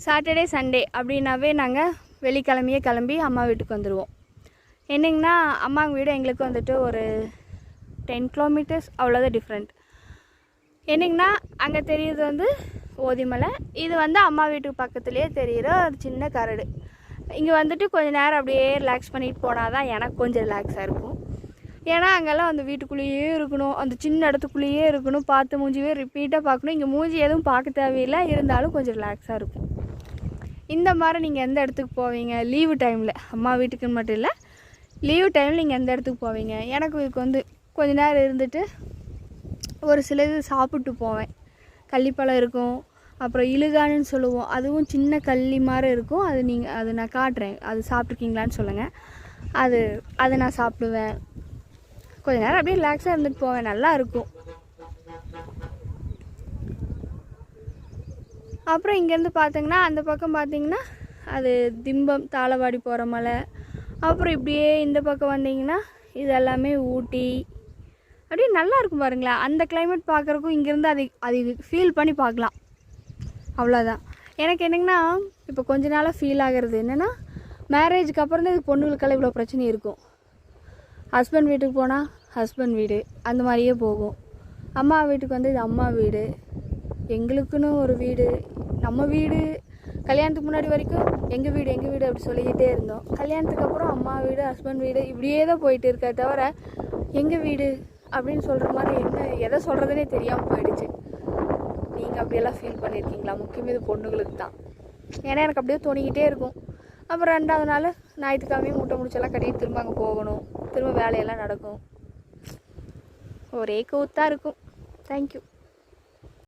Saturday Sunday அப்படின்னாவே நாங்கள் வெள்ளிக்கிழமையே கிளம்பி அம்மா வீட்டுக்கு வந்துடுவோம். என்னங்கன்னா அம்மாங்க வீடு எங்களுக்கு வந்துட்டு ஒரு 10 கிலோமீட்டர்ஸ் அவ்வளோதான் டிஃப்ரெண்ட். என்னங்கன்னா அங்கே தெரியுது வந்து ஓதிமலை, இது வந்து அம்மா வீட்டுக்கு பக்கத்துலேயே தெரிகிற ஒரு சின்ன கரடு. இங்கே வந்துட்டு கொஞ்சம் நேரம் அப்படியே ரிலாக்ஸ் பண்ணிட்டு போனால் தான் எனக்கு கொஞ்சம் ரிலாக்ஸாக இருக்கும். ஏன்னா அங்கெல்லாம் அந்த வீட்டுக்குள்ளேயே இருக்கணும், அந்த சின்ன இடத்துக்குள்ளேயே இருக்கணும், பார்த்து மூஞ்சிவே ரிப்பீட்டாக பார்க்கணும். இங்கே மூஞ்சி எதுவும் பார்க்க தேவையில்லை, இருந்தாலும் கொஞ்சம் ரிலாக்ஸாக இருக்கும். இந்த மாதிரி நீங்கள் எந்த இடத்துக்கு போவீங்க லீவு டைமில்? அம்மா வீட்டுக்குன்னு மட்டும் இல்லை, லீவு டைமில் நீங்கள் எந்த இடத்துக்கு போவீங்க? எனக்கு இதுக்கு வந்து கொஞ்ச நேரம் இருந்துட்டு ஒரு சில இது சாப்பிட்டு போவேன். கள்ளிப்பழம் இருக்கும், அப்புறம் இழுகானுன்னு சொல்லுவோம், அதுவும் சின்ன கள்ளி மாதிரி இருக்கும். அது நான் காட்டுறேன், அது சாப்பிட்ருக்கீங்களான்னு சொல்லுங்கள். அது நான் சாப்பிடுவேன். கொஞ்ச நேரம் அப்படியே ரிலாக்ஸாக இருந்துட்டு போவேன், நல்லா இருக்கும். அப்புறம் இங்கேருந்து பார்த்தீங்கன்னா அந்த பக்கம் பார்த்தீங்கன்னா அது திம்பம் தாளவாடி போகிற மலை. அப்புறம் இப்படியே இந்த பக்கம் வந்தீங்கன்னா இது எல்லாமே ஊட்டி. அப்படியே நல்லா இருக்கும் பாருங்களேன். அந்த கிளைமேட் பார்க்குறக்கும் இங்கேருந்து அது ஃபீல் பண்ணி பார்க்கலாம், அவ்வளோதான். எனக்கு என்னங்கன்னா இப்போ கொஞ்ச நாளாக ஃபீல் ஆகிறது என்னென்னா, மேரேஜுக்கு அப்புறம் தான் இது பொண்ணுங்களுக்கெல்லாம் இவ்வளோ பிரச்சனை இருக்கும். ஹஸ்பண்ட் வீட்டுக்கு போனால் ஹஸ்பண்ட் வீடு அந்த மாதிரியே போகும். அம்மா வீட்டுக்கு வந்து இது அம்மா வீடு, எங்களுக்குன்னு ஒரு வீடு, நம்ம வீடு. கல்யாணத்துக்கு முன்னாடி வரைக்கும் எங்கள் வீடு அப்படி சொல்லிக்கிட்டே இருந்தோம். கல்யாணத்துக்கு அப்புறம் அம்மா வீடு ஹஸ்பண்ட் வீடு இப்படியே தான் போயிட்டு இருக்கே தவிர எங்கள் வீடு அப்படின்னு சொல்கிற மாதிரி எதை சொல்கிறதுனே தெரியாமல் போயிடுச்சு. நீங்கள் அப்படியெல்லாம் ஃபீல் பண்ணியிருக்கீங்களா? முக்கியமாக இது பொண்ணுங்களுக்கு தான். ஏன்னா எனக்கு அப்படியே தோணிக்கிட்டே இருக்கும். அப்புறம் 2வது நாள் ஞாயிற்றுக்கிழமையும் மூட்டை முடிச்செல்லாம் கட்டிட்டு திரும்ப அங்கே போகணும், திரும்ப வேலையெல்லாம் நடக்கும், ஒரே கூத்தாக இருக்கும். தேங்க்யூ.